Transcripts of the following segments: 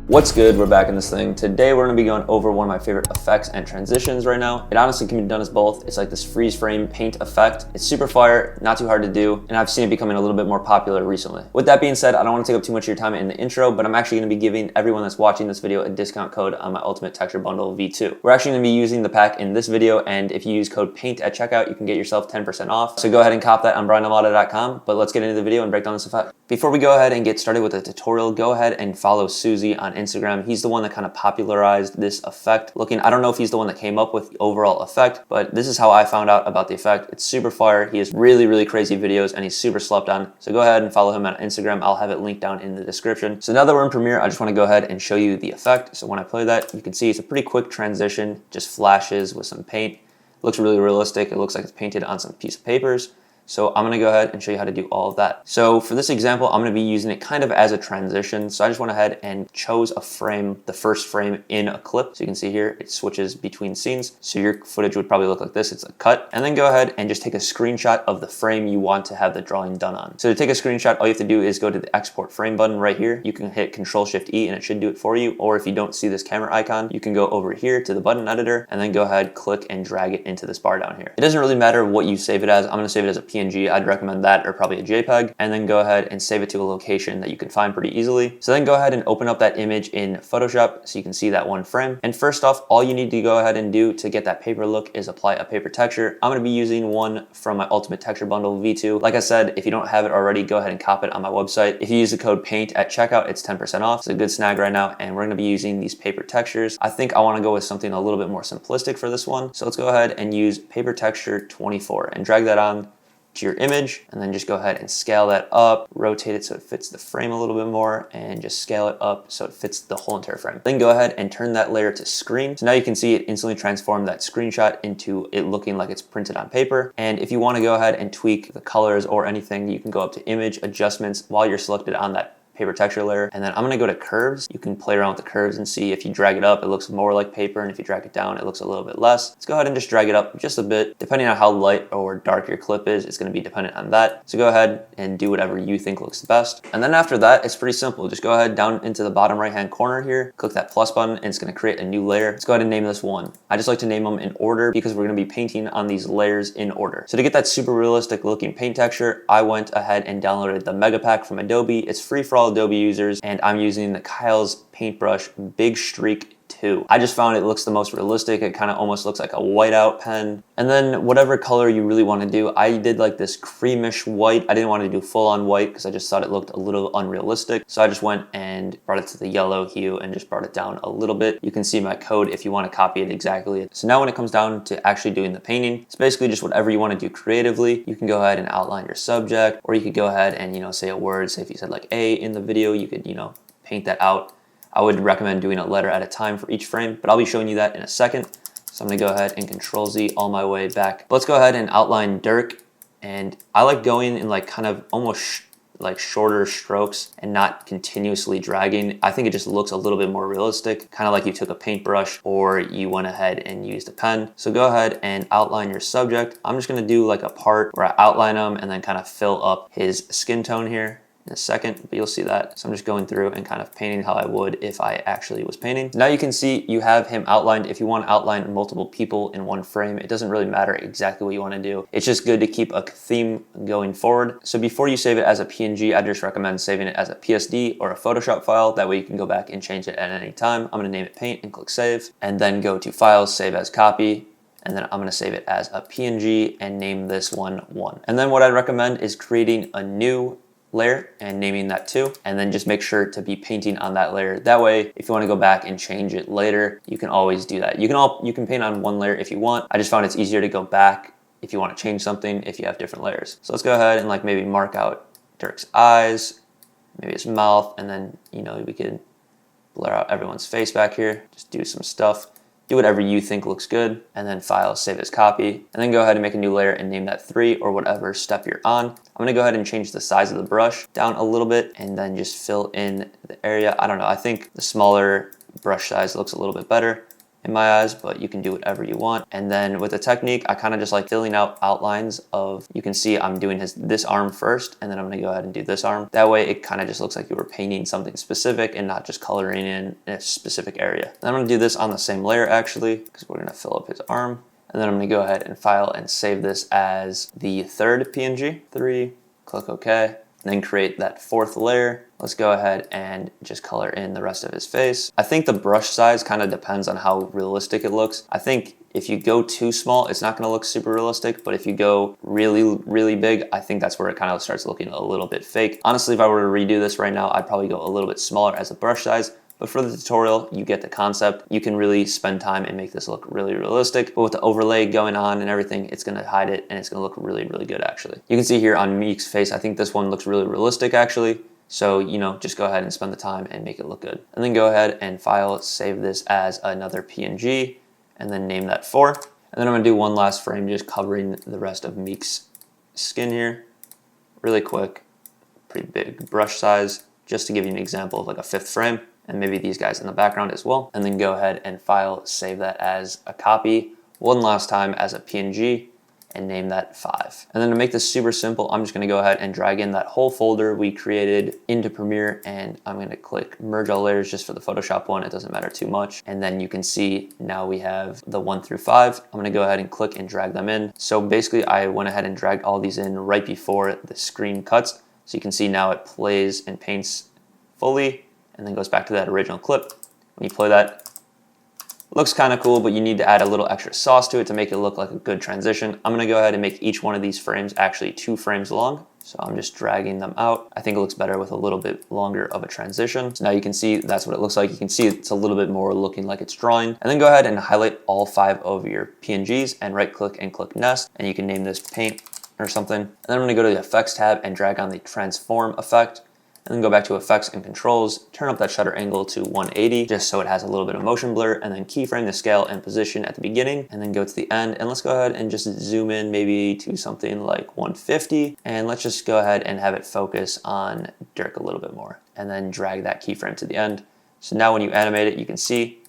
What's good? We're back in this thing. Today we're going to be going over one of my favorite effects and transitions right now. It honestly can be done as both. It's like this freeze frame paint effect. It's super fire, not too hard to do, and I've seen it becoming a little bit more popular recently. With that being said, I don't want to take up too much of your time in the intro, but I'm actually going to be giving everyone that's watching this video a discount code on my Ultimate Texture Bundle V2. We're actually going to be using the pack in this video, and if you use code PAINT at checkout, you can get yourself 10% off. So go ahead and cop that on BryanDelimata.com, but let's get into the video and break down this effect. Before we go ahead and get started with the tutorial, go ahead and follow Suzy on Instagram. He's the one that kind of popularized this effect. I don't know if he's the one that came up with the overall effect, but this is how I found out about the effect. It's super fire. He has really crazy videos and he's super slept on. So go ahead and follow him on Instagram. I'll have it linked down in the description. So now that we're in Premiere, I just want to go ahead and show you the effect. So when I play that, you can see it's a pretty quick transition, just flashes with some paint. It looks really realistic. It looks like it's painted on some piece of papers. So I'm going to go ahead and show you how to do all of that. So for this example, I'm going to be using it kind of as a transition. So I just went ahead and chose a frame, the first frame in a clip. So you can see here, it switches between scenes. So your footage would probably look like this. It's a cut. And then go ahead and just take a screenshot of the frame you want to have the drawing done on. So to take a screenshot, all you have to do is go to the export frame button right here. You can hit Control-Shift-E and it should do it for you. Or if you don't see this camera icon, you can go over here to the button editor and then go ahead, click and drag it into this bar down here. It doesn't really matter what you save it as. I'm going to save it as a PNG. I'd recommend that, or probably a JPEG, and then go ahead and save it to a location that you can find pretty easily. So then go ahead and open up that image in Photoshop so you can see that one frame. And first off, all you need to go ahead and do to get that paper look is apply a paper texture. I'm going to be using one from my Ultimate Texture Bundle V2. Like I said, if you don't have it already, go ahead and cop it on my website. If you use the code PAINT at checkout, it's 10% off. It's a good snag right now, and we're going to be using these paper textures. I think I want to go with something a little bit more simplistic for this one. So let's go ahead and use paper texture 24 and drag that on to your image, and then just go ahead and scale that up, rotate it so it fits the frame a little bit more, and just scale it up so it fits the whole entire frame. Then go ahead and turn that layer to screen. So now you can see it instantly transform that screenshot into it looking like it's printed on paper. And if you want to go ahead and tweak the colors or anything, you can go up to image adjustments while you're selected on that paper texture layer. And then I'm going to go to curves. You can play around with the curves and see if you drag it up, it looks more like paper. And if you drag it down, it looks a little bit less. Let's go ahead and just drag it up just a bit. Depending on how light or dark your clip is, it's going to be dependent on that. So go ahead and do whatever you think looks the best. And then after that, it's pretty simple. Just go ahead down into the bottom right-hand corner here, click that plus button, and it's going to create a new layer. Let's go ahead and name this one. I just like to name them in order because we're going to be painting on these layers in order. So to get that super realistic looking paint texture, I went ahead and downloaded the Mega Pack from Adobe. It's free for all Adobe users. And I'm using the Kyle's paintbrush Big Streak 2. I just found it looks the most realistic. It kind of almost looks like a whiteout pen. And then whatever color you really want to do, I did like this creamish white. I didn't want to do full on white because I just thought it looked a little unrealistic. So I just went and brought it to the yellow hue and just brought it down a little bit. You can see my code if you want to copy it exactly. So now when it comes down to actually doing the painting, it's basically just whatever you want to do creatively. You can go ahead and outline your subject, or you could go ahead and, say a word. Say if you said like A in the video, you could, paint that out. I would recommend doing a letter at a time for each frame, but I'll be showing you that in a second. So I'm gonna go ahead and Control Z all my way back. Let's go ahead and outline Dirk. And I like going in like kind of almost like shorter strokes and not continuously dragging. I think it just looks a little bit more realistic, kind of like you took a paintbrush or you went ahead and used a pen. So go ahead and outline your subject. I'm just gonna do like a part where I outline him and then kind of fill up his skin tone here in a second, but you'll see that. So I'm just going through and kind of painting how I would if I actually was painting. Now you can see you have him outlined. If you want to outline multiple people in one frame, it doesn't really matter exactly what you want to do. It's just good to keep a theme going forward. So before you save it as a PNG, I just recommend saving it as a PSD or a Photoshop file. That way you can go back and change it at any time. I'm going to name it Paint and click Save, and then go to Files, Save as Copy. And then I'm going to save it as a PNG and name this one 1. And then what I'd recommend is creating a new layer and naming that too, and then just make sure to be painting on that layer. That way, if you want to go back and change it later, you can always do that. You can paint on one layer if you want. I just found it's easier to go back if you want to change something if you have different layers. So let's go ahead and like maybe mark out Dirk's eyes, maybe his mouth, and then we could blur out everyone's face back here. Just do some stuff. Do whatever you think looks good, and then File, Save as Copy, and then go ahead and make a new layer and name that 3 or whatever step you're on. I'm gonna go ahead and change the size of the brush down a little bit and then just fill in the area. I don't know, I think the smaller brush size looks a little bit better. in my eyes, but you can do whatever you want. And then with the technique, I kind of just like filling out outlines of, you can see I'm doing this arm first, and then I'm gonna go ahead and do this arm. That way it kind of just looks like you were painting something specific and not just coloring in a specific area. Then I'm gonna do this on the same layer actually, because we're gonna fill up his arm. And then I'm gonna go ahead and file and save this as the third PNG. 3, click OK. Then create that fourth layer. Let's go ahead and just color in the rest of his face. I think the brush size kind of depends on how realistic it looks. I think if you go too small, it's not gonna look super realistic, but if you go really, really big, I think that's where it kind of starts looking a little bit fake. Honestly, if I were to redo this right now, I'd probably go a little bit smaller as a brush size. But for the tutorial, you get the concept. You can really spend time and make this look really realistic. But with the overlay going on and everything, it's gonna hide it and it's gonna look really, really good actually. You can see here on Meek's face, I think this one looks really realistic actually. So, you know, just go ahead and spend the time and make it look good. And then go ahead and file, save this as another PNG, and then name that 4. And then I'm gonna do one last frame just covering the rest of Meek's skin here. Really quick, pretty big brush size, just to give you an example of like a 5th frame. And maybe these guys in the background as well. And then go ahead and file, save that as a copy one last time as a PNG and name that 5. And then to make this super simple, I'm just gonna go ahead and drag in that whole folder we created into Premiere, and I'm gonna click merge all layers just for the Photoshop one. It doesn't matter too much. And then you can see now we have the 1 through 5. I'm gonna go ahead and click and drag them in. So basically I went ahead and dragged all these in right before the screen cuts. So you can see now it plays and paints fully, and then goes back to that original clip. When you play that, it looks kind of cool, but you need to add a little extra sauce to it to make it look like a good transition. I'm gonna go ahead and make each one of these frames actually 2 frames long. So I'm just dragging them out. I think it looks better with a little bit longer of a transition. So now you can see that's what it looks like. You can see it's a little bit more looking like it's drawing. And then go ahead and highlight all 5 of your PNGs and right click and click nest. And you can name this paint or something. And then I'm gonna go to the effects tab and drag on the transform effect. And then go back to effects and controls, turn up that shutter angle to 180, just so it has a little bit of motion blur, and then keyframe the scale and position at the beginning, and then go to the end. And let's go ahead and just zoom in maybe to something like 150. And let's just go ahead and have it focus on Dirk a little bit more, and then drag that keyframe to the end. So now when you animate it, you can see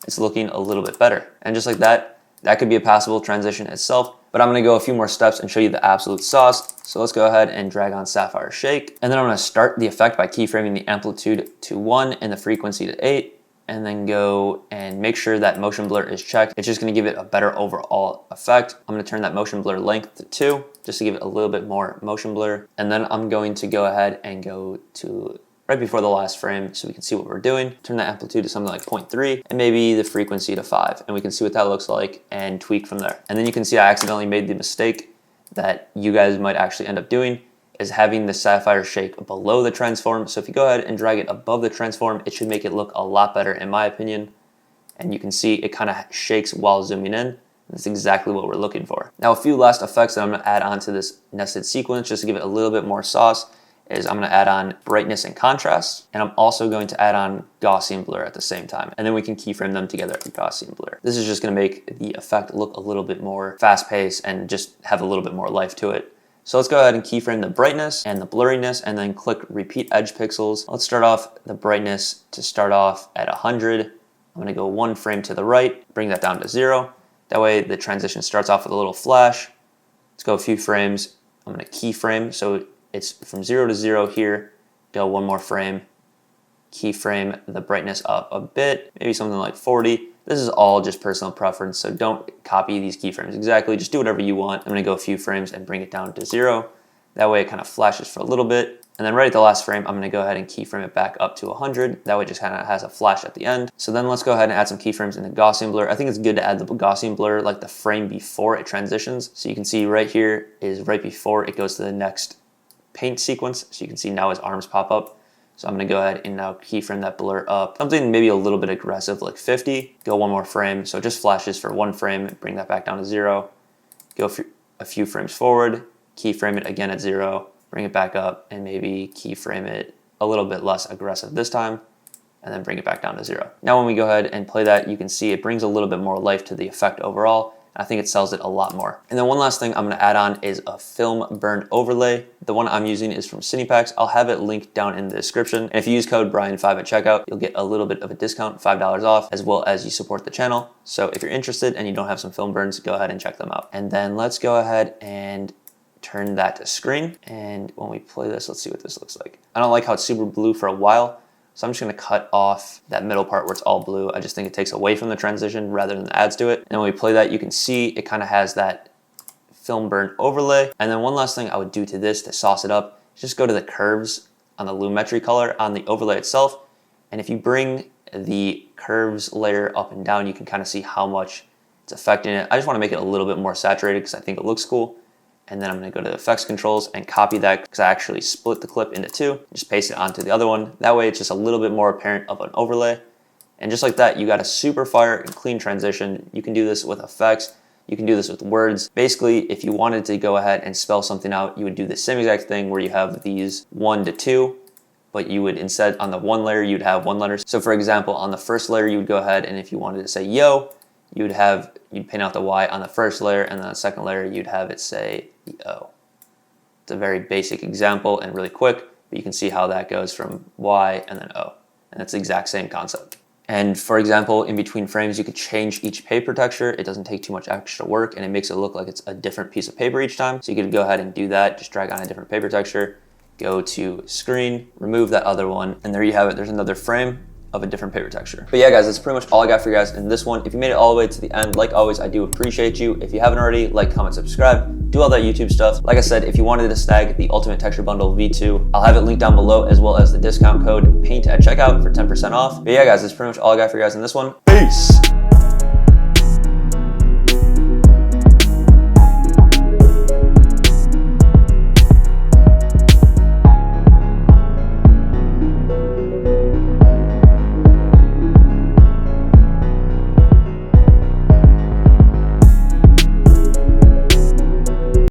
it's looking a little bit better. And just like that, that could be a passable transition itself. But I'm gonna go a few more steps and show you the absolute sauce. So let's go ahead and drag on Sapphire Shake. And then I'm gonna start the effect by keyframing the amplitude to 1 and the frequency to 8. And then go and make sure that motion blur is checked. It's just gonna give it a better overall effect. I'm gonna turn that motion blur length to 2, just to give it a little bit more motion blur. And then I'm going to go ahead and go to right before the last frame so we can see what we're doing. Turn that amplitude to something like 0.3 and maybe the frequency to 5, and we can see what that looks like and tweak from there. And then you can see I accidentally made the mistake that you guys might actually end up doing, is having the Sapphire Shake below the transform. So if you go ahead and drag it above the transform, it should make it look a lot better in my opinion. And you can see it kind of shakes while zooming in. That's exactly what we're looking for. Now a few last effects that I'm gonna add onto this nested sequence just to give it a little bit more sauce is I'm gonna add on brightness and contrast, and I'm also going to add on Gaussian blur at the same time. And then we can keyframe them together with Gaussian blur. This is just gonna make the effect look a little bit more fast-paced and just have a little bit more life to it. So let's go ahead and keyframe the brightness and the blurriness, and then click repeat edge pixels. Let's start off the brightness to start off at 100. I'm gonna go 1 frame to the right, bring that down to 0. That way the transition starts off with a little flash. Let's go a few frames. I'm gonna keyframe, so it's from 0 to 0 here, go 1 more frame, keyframe the brightness up a bit, maybe something like 40. This is all just personal preference, so don't copy these keyframes exactly, just do whatever you want. I'm gonna go a few frames and bring it down to 0. That way it kind of flashes for a little bit. And then right at the last frame, I'm gonna go ahead and keyframe it back up to 100. That way it just kind of has a flash at the end. So then let's go ahead and add some keyframes in the Gaussian blur. I think it's good to add the Gaussian blur like the frame before it transitions. So you can see right here is right before it goes to the next paint sequence. So you can see now his arms pop up. So I'm gonna go ahead and now keyframe that blur up. Something maybe a little bit aggressive, like 50. Go 1 more frame. So it just flashes for 1 frame, bring that back down to 0. Go a few frames forward, keyframe it again at 0, bring it back up, and maybe keyframe it a little bit less aggressive this time, and then bring it back down to 0. Now when we go ahead and play that, you can see it brings a little bit more life to the effect overall, I think it sells it a lot more. And then one last thing I'm gonna add on is a film burn overlay. The one I'm using is from Cinepacks. I'll have it linked down in the description. And if you use code Bryan5 at checkout, you'll get a little bit of a discount, $5 off, as well as you support the channel. So if you're interested and you don't have some film burns, go ahead and check them out. And then let's go ahead and turn that to screen. And when we play this, let's see what this looks like. I don't like how it's super blue for a while, so I'm just gonna cut off that middle part where it's all blue. I just think it takes away from the transition rather than adds to it. And when we play that, you can see it kind of has that film burn overlay. And then one last thing I would do to this to sauce it up, is just go to the curves on the lumetri color on the overlay itself. And if you bring the curves layer up and down, you can kind of see how much it's affecting it. I just wanna make it a little bit more saturated because I think it looks cool. And then I'm gonna go to the effects controls and copy that because I actually split the clip into two, just paste it onto the other one. That way it's just a little bit more apparent of an overlay. And just like that, you got a super fire and clean transition. You can do this with effects. You can do this with words. Basically, if you wanted to go ahead and spell something out, you would do the same exact thing where you have these 1 to 2, but you would instead on the one layer, you'd have one letter. So for example, on the first layer, you would go ahead and if you wanted to say yo, you'd paint out the Y on the first layer, and then the second layer, you'd have it say the O. It's a very basic example and really quick, but you can see how that goes from Y and then O. And it's the exact same concept. And for example, in between frames, you could change each paper texture. It doesn't take too much extra work, and it makes it look like it's a different piece of paper each time. So you could go ahead and do that, just drag on a different paper texture, go to screen, remove that other one, and there you have it. There's another frame of a different paper texture. But yeah, guys, that's pretty much all I got for you guys in this one. If you made it all the way to the end, like always, I do appreciate you. If you haven't already, like, comment, subscribe, do all that YouTube stuff. Like I said, if you wanted to snag the Ultimate Texture Bundle V2, I'll have it linked down below, as well as the discount code PAINT at checkout for 10% off. But yeah, guys, that's pretty much all I got for you guys in this one. Peace!